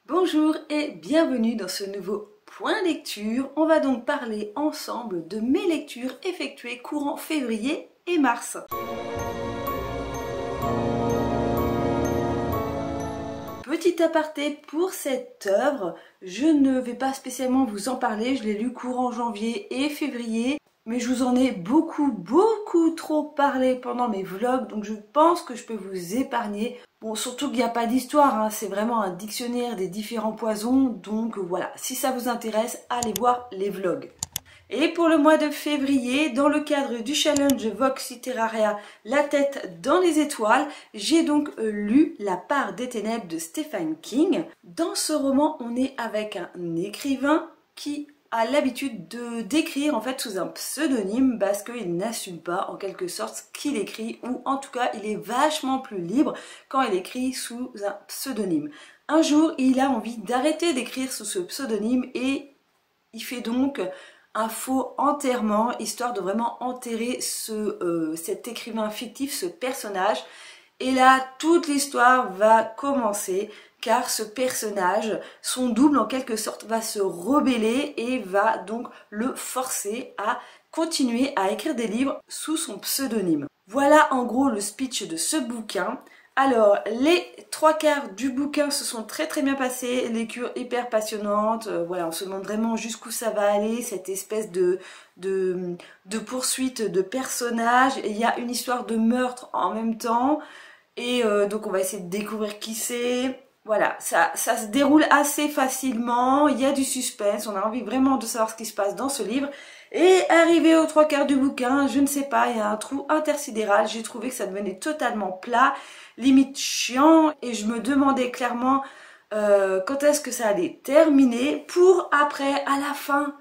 Bonjour et bienvenue dans ce nouveau point lecture. On va donc parler ensemble de mes lectures effectuées courant février et mars. Petit aparté pour cette œuvre, je ne vais pas spécialement vous en parler, je l'ai lu courant janvier et février. Mais je vous en ai beaucoup trop parlé pendant mes vlogs, donc je pense que je peux vous épargner. Bon, surtout qu'il n'y a pas d'histoire, hein, c'est vraiment un dictionnaire des différents poisons, donc voilà, si ça vous intéresse, allez voir les vlogs. Et pour le mois de février, dans le cadre du challenge Vox Literaria, la tête dans les étoiles, j'ai donc lu La part des ténèbres de Stephen King. Dans ce roman, on est avec un écrivain qui a l'habitude de d'écrire en fait sous un pseudonyme parce qu'il n'assume pas en quelque sorte ce qu'il écrit, ou en tout cas il est vachement plus libre quand il écrit sous un pseudonyme. Un jour il a envie d'arrêter d'écrire sous ce pseudonyme et il fait donc un faux enterrement histoire de vraiment enterrer cet écrivain fictif, ce personnage. Et là, toute l'histoire va commencer car ce personnage, son double en quelque sorte, va se rebeller et va donc le forcer à continuer à écrire des livres sous son pseudonyme. Voilà en gros le speech de ce bouquin. Alors, les 3/4 du bouquin se sont très bien passés, lecture hyper passionnante, voilà, on se demande vraiment jusqu'où ça va aller, cette espèce de poursuite de personnages. Il y a une histoire de meurtre en même temps, et donc on va essayer de découvrir qui c'est. Voilà, ça se déroule assez facilement, il y a du suspense, on a envie vraiment de savoir ce qui se passe dans ce livre. Et arrivé aux 3/4 du bouquin, je ne sais pas, il y a un trou intersidéral, j'ai trouvé que ça devenait totalement plat, limite chiant, et je me demandais clairement quand est-ce que ça allait terminer, pour après, à la fin,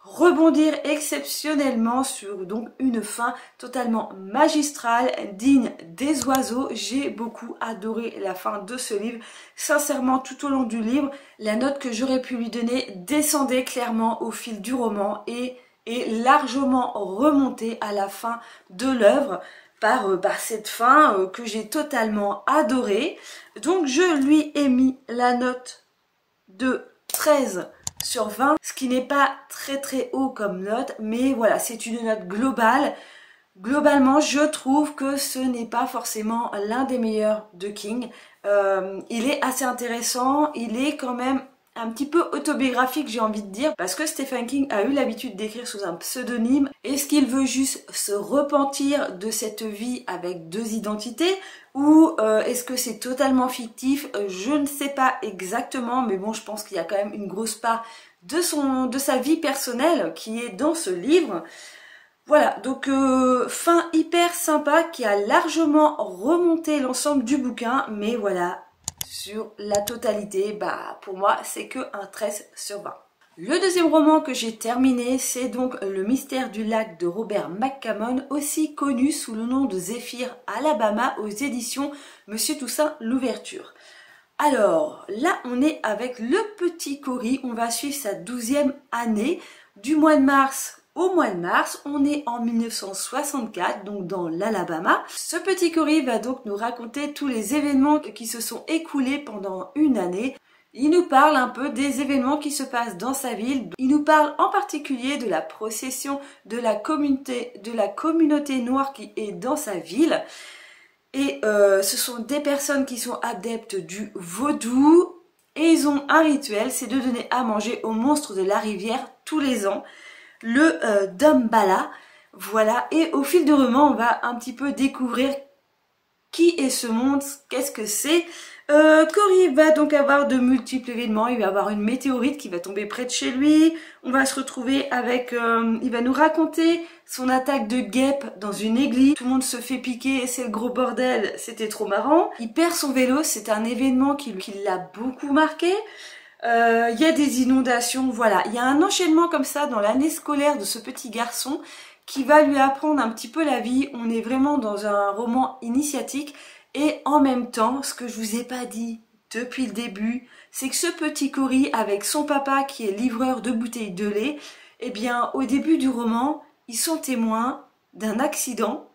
rebondir exceptionnellement sur donc une fin totalement magistrale, digne des oiseaux. J'ai beaucoup adoré la fin de ce livre. Sincèrement, tout au long du livre, la note que j'aurais pu lui donner descendait clairement au fil du roman et est largement remontée à la fin de l'œuvre par cette fin que j'ai totalement adorée. Donc je lui ai mis la note de 13/20, ce qui n'est pas très haut comme note, mais voilà, c'est une note globale. Globalement, je trouve que ce n'est pas forcément l'un des meilleurs de King. Il est assez intéressant, il est quand même un petit peu autobiographique, j'ai envie de dire, parce que Stephen King a eu l'habitude d'écrire sous un pseudonyme. Est-ce qu'il veut juste se repentir de cette vie avec deux identités, ou est-ce que c'est totalement fictif? Je ne sais pas exactement, mais bon, je pense qu'il y a quand même une grosse part de sa vie personnelle qui est dans ce livre. Voilà, donc fin hyper sympa qui a largement remonté l'ensemble du bouquin, mais voilà, sur la totalité, pour moi c'est que un 13/20. Le deuxième roman que j'ai terminé, c'est donc Le mystère du lac de Robert McCammon, aussi connu sous le nom de Zéphyr Alabama, aux éditions Monsieur Toussaint Louverture. Alors là on est avec le petit Cory, on va suivre sa 12e année, du mois de mars au mois de mars. On est en 1964, donc dans l'Alabama. Ce petit Cory va donc nous raconter tous les événements qui se sont écoulés pendant une année. Il nous parle un peu des événements qui se passent dans sa ville. Il nous parle en particulier de la procession de la communauté noire qui est dans sa ville. Et ce sont des personnes qui sont adeptes du vaudou. Et ils ont un rituel, c'est de donner à manger aux monstres de la rivière tous les ans, le Damballa. Voilà, et au fil du roman, on va un petit peu découvrir qui est ce monstre, qu'est-ce que c'est. Cory va donc avoir de multiples événements, il va avoir une météorite qui va tomber près de chez lui, on va se retrouver avec, il va nous raconter son attaque de guêpe dans une église, tout le monde se fait piquer, c'est le gros bordel, c'était trop marrant. Il perd son vélo, c'est un événement qui l'a beaucoup marqué. Il y a des inondations, voilà, il y a un enchaînement comme ça dans l'année scolaire de ce petit garçon qui va lui apprendre un petit peu la vie. On est vraiment dans un roman initiatique. Et en même temps, ce que je vous ai pas dit depuis le début, c'est que ce petit Cory, avec son papa qui est livreur de bouteilles de lait, eh bien au début du roman, ils sont témoins d'un accident.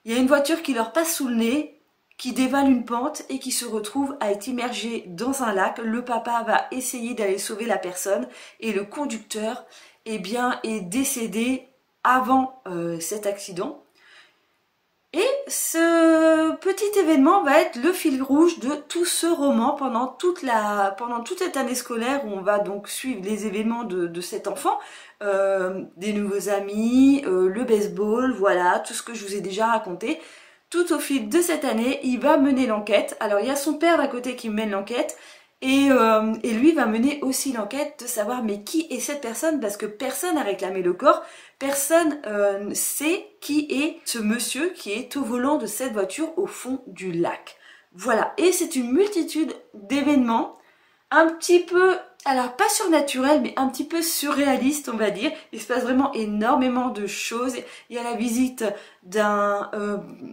Il y a une voiture qui leur passe sous le nez qui dévale une pente et qui se retrouve à être immergé dans un lac. Le papa va essayer d'aller sauver la personne et le conducteur eh bien, est décédé avant cet accident. Et ce petit événement va être le fil rouge de tout ce roman pendant toute cette année scolaire où on va donc suivre les événements de cet enfant, des nouveaux amis, le baseball, voilà, tout ce que je vous ai déjà raconté. Tout au fil de cette année, il va mener l'enquête. Alors il y a son père d'à côté qui mène l'enquête et lui va mener aussi l'enquête de savoir mais qui est cette personne parce que personne n'a réclamé le corps. Personne sait qui est ce monsieur qui est au volant de cette voiture au fond du lac. Voilà, et c'est une multitude d'événements un petit peu, alors pas surnaturels, mais un petit peu surréalistes on va dire. Il se passe vraiment énormément de choses. Il y a la visite d'un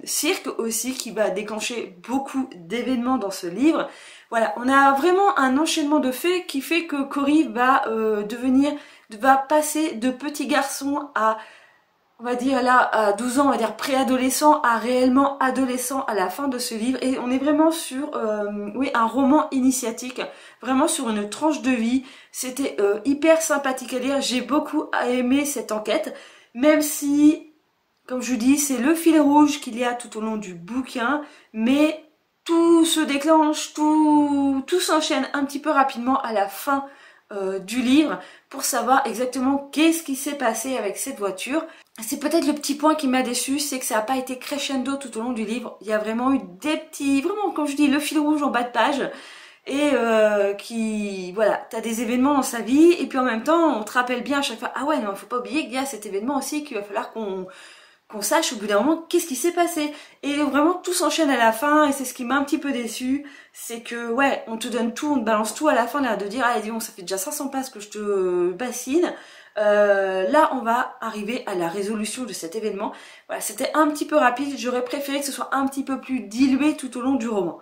cirque aussi qui va déclencher beaucoup d'événements dans ce livre. Voilà, on a vraiment un enchaînement de faits qui fait que Cory va passer de petit garçon à, on va dire là, à 12 ans, on va dire préadolescent, à réellement adolescent à la fin de ce livre. Et on est vraiment sur oui, un roman initiatique, vraiment sur une tranche de vie. C'était hyper sympathique à lire, j'ai beaucoup aimé cette enquête, même si, comme je vous dis, c'est le fil rouge qu'il y a tout au long du bouquin, mais tout se déclenche, tout s'enchaîne un petit peu rapidement à la fin du livre pour savoir exactement qu'est-ce qui s'est passé avec cette voiture. C'est peut-être le petit point qui m'a déçu, c'est que ça n'a pas été crescendo tout au long du livre. Il y a vraiment eu des petits, vraiment comme je dis, le fil rouge en bas de page et voilà, t'as des événements dans sa vie et puis en même temps on te rappelle bien à chaque fois, ah ouais non, faut pas oublier qu'il y a cet événement aussi qu'il va falloir qu'on sache au bout d'un moment qu'est-ce qui s'est passé. Et vraiment tout s'enchaîne à la fin et c'est ce qui m'a un petit peu déçu, c'est que ouais, on te donne tout, on te balance tout à la fin, l'air de dire, allez dis bon, ça fait déjà 500 pages que je te bassine. Là on va arriver à la résolution de cet événement. Voilà, c'était un petit peu rapide, j'aurais préféré que ce soit un petit peu plus dilué tout au long du roman.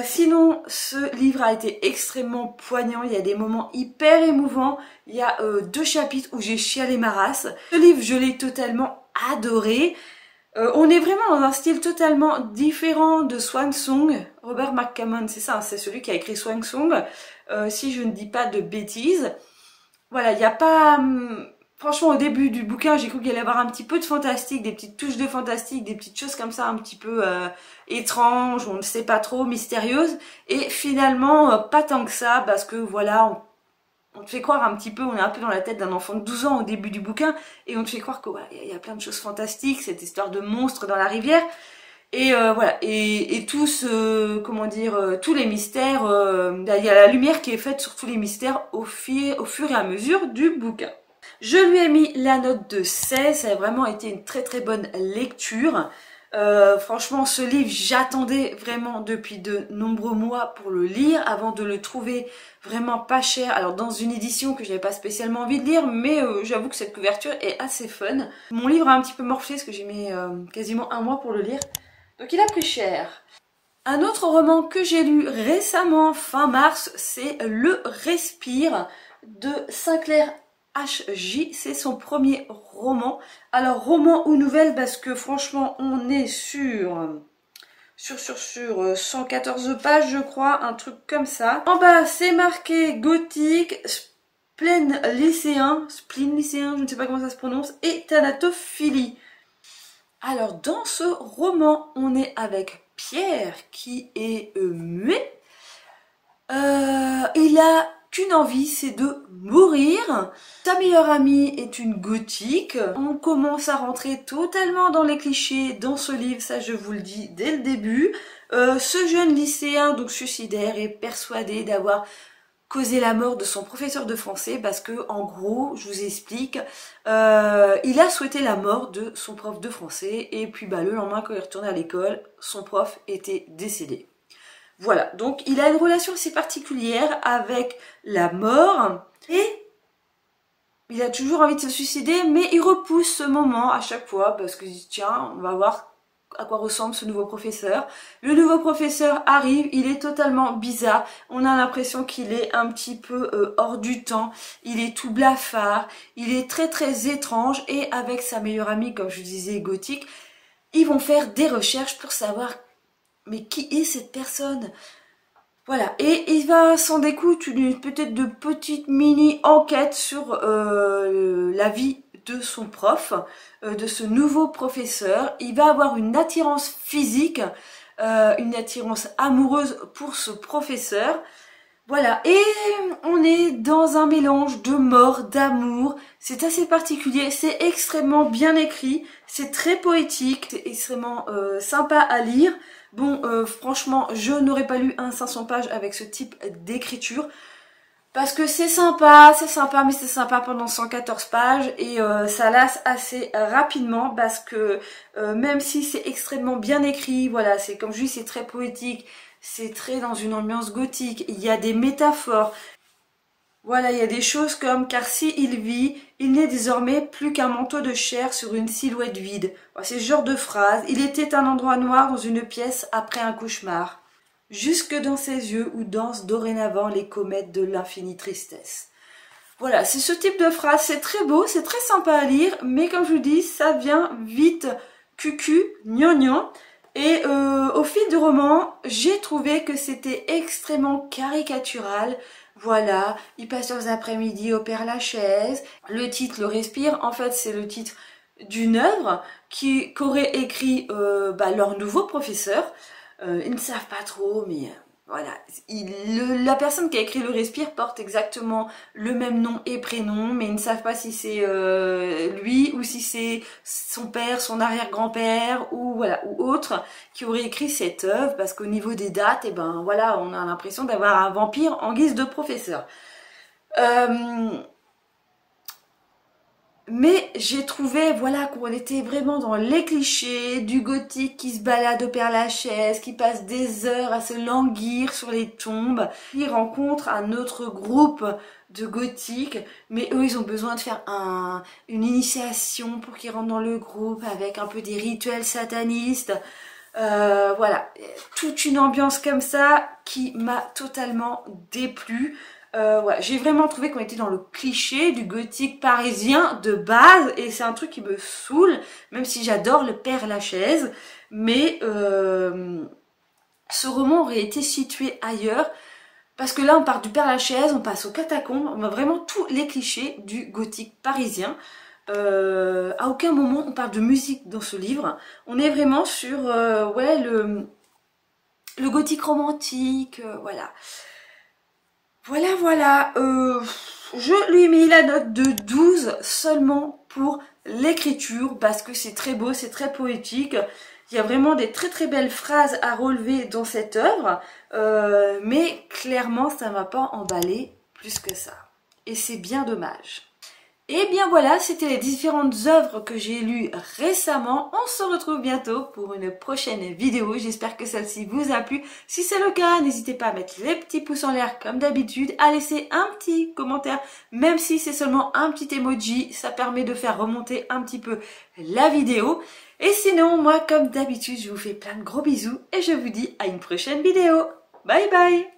Sinon, ce livre a été extrêmement poignant, il y a des moments hyper émouvants, il y a 2 chapitres où j'ai chialé ma race. Ce livre, je l'ai totalement adoré. On est vraiment dans un style totalement différent de Swan Song. Robert McCammon, c'est ça, c'est celui qui a écrit Swan Song, si je ne dis pas de bêtises. Voilà, il n'y a pas... Franchement, au début du bouquin, j'ai cru qu'il allait y avoir un petit peu de fantastique, des petites touches de fantastique, des petites choses comme ça un petit peu étranges, on ne sait pas trop, mystérieuses. Et finalement, pas tant que ça, parce que voilà, on te fait croire un petit peu, on est un peu dans la tête d'un enfant de 12 ans au début du bouquin, et on te fait croire que voilà, il y a plein de choses fantastiques, cette histoire de monstres dans la rivière. Et voilà, et tous, comment dire, tous les mystères, il y a la lumière qui est faite sur tous les mystères au fur et à mesure du bouquin. Je lui ai mis la note de 16, ça a vraiment été une très très bonne lecture. Franchement, ce livre, j'attendais vraiment depuis de nombreux mois pour le lire, avant de le trouver vraiment pas cher. Alors dans une édition que j'avais pas spécialement envie de lire, mais j'avoue que cette couverture est assez fun. Mon livre a un petit peu morflé parce que j'ai mis quasiment un mois pour le lire, donc il a pris cher. Un autre roman que j'ai lu récemment, fin mars, c'est Le Respire de Sinclair H.J. C'est son premier roman. Alors roman ou nouvelle parce que franchement on est sur 114 pages je crois, un truc comme ça. En bas c'est marqué gothique, spleen lycéen, je ne sais pas comment ça se prononce, et thanatophilie. Alors dans ce roman on est avec Pierre qui est muet. Il a qu'une envie, c'est de mourir. Sa meilleure amie est une gothique. On commence à rentrer totalement dans les clichés dans ce livre, ça je vous le dis dès le début. Ce jeune lycéen, donc suicidaire, est persuadé d'avoir causé la mort de son professeur de français parce que, en gros, je vous explique, il a souhaité la mort de son prof de français et puis le lendemain quand il retournait à l'école, son prof était décédé. Voilà, donc il a une relation assez particulière avec la mort et il a toujours envie de se suicider, mais il repousse ce moment à chaque fois parce qu'il dit tiens, on va voir à quoi ressemble ce nouveau professeur. Le nouveau professeur arrive, il est totalement bizarre, on a l'impression qu'il est un petit peu hors du temps, il est tout blafard, il est très très étrange et avec sa meilleure amie, comme je disais, gothique, ils vont faire des recherches pour savoir mais qui est cette personne? Voilà, et il va s'en découdre peut-être de petites mini-enquêtes sur la vie de son prof, de ce nouveau professeur. Il va avoir une attirance physique, une attirance amoureuse pour ce professeur. Voilà, et on est dans un mélange de mort, d'amour. C'est assez particulier, c'est extrêmement bien écrit, c'est très poétique, c'est extrêmement sympa à lire. Bon, franchement, je n'aurais pas lu un 500 pages avec ce type d'écriture. Parce que c'est sympa, mais c'est sympa pendant 114 pages. Et ça lasse assez rapidement parce que même si c'est extrêmement bien écrit, voilà, c'est comme je dis, c'est très poétique. C'est très dans une ambiance gothique. Il y a des métaphores. Voilà, il y a des choses comme « Car si il vit, il n'est désormais plus qu'un manteau de chair sur une silhouette vide. » C'est ce genre de phrase. « Il était un endroit noir dans une pièce après un cauchemar. Jusque dans ses yeux où dansent dorénavant les comètes de l'infinie tristesse. » Voilà, c'est ce type de phrase. C'est très beau, c'est très sympa à lire. Mais comme je vous dis, ça vient vite cucu, gnangnan. Et au fil du roman, j'ai trouvé que c'était extrêmement caricatural. Voilà, ils passent leurs après-midi au Père-Lachaise. Le titre, Le Respire, en fait, c'est le titre d'une œuvre qu'aurait écrit leur nouveau professeur. Ils ne savent pas trop, mais voilà. La personne qui a écrit Le Respire porte exactement le même nom et prénom, mais ils ne savent pas si c'est lui ou si c'est son père, son arrière-grand-père ou voilà ou autre qui aurait écrit cette œuvre, parce qu'au niveau des dates, et ben voilà, on a l'impression d'avoir un vampire en guise de professeur. Mais j'ai trouvé, voilà, qu'on était vraiment dans les clichés du gothique qui se balade au Père-Lachaise, qui passe des heures à se languir sur les tombes, qui rencontre un autre groupe de gothiques, mais eux ils ont besoin de faire une initiation pour qu'ils rentrent dans le groupe avec un peu des rituels satanistes. Voilà, toute une ambiance comme ça qui m'a totalement déplu. Ouais, j'ai vraiment trouvé qu'on était dans le cliché du gothique parisien de base, et c'est un truc qui me saoule, même si j'adore le Père-Lachaise, mais ce roman aurait été situé ailleurs, parce que là on part du Père-Lachaise, on passe aux catacombes, on a vraiment tous les clichés du gothique parisien. À aucun moment on parle de musique dans ce livre, on est vraiment sur ouais, le gothique romantique, voilà. Voilà, je lui ai mis la note de 12 seulement pour l'écriture, parce que c'est très beau, c'est très poétique. Il y a vraiment des très belles phrases à relever dans cette œuvre, mais clairement ça m'a pas emballé plus que ça. Et c'est bien dommage. Et bien voilà, c'était les différentes œuvres que j'ai lues récemment. On se retrouve bientôt pour une prochaine vidéo. J'espère que celle-ci vous a plu. Si c'est le cas, n'hésitez pas à mettre les petits pouces en l'air comme d'habitude, à laisser un petit commentaire, même si c'est seulement un petit emoji. Ça permet de faire remonter un petit peu la vidéo. Et sinon, moi, comme d'habitude, je vous fais plein de gros bisous et je vous dis à une prochaine vidéo. Bye bye!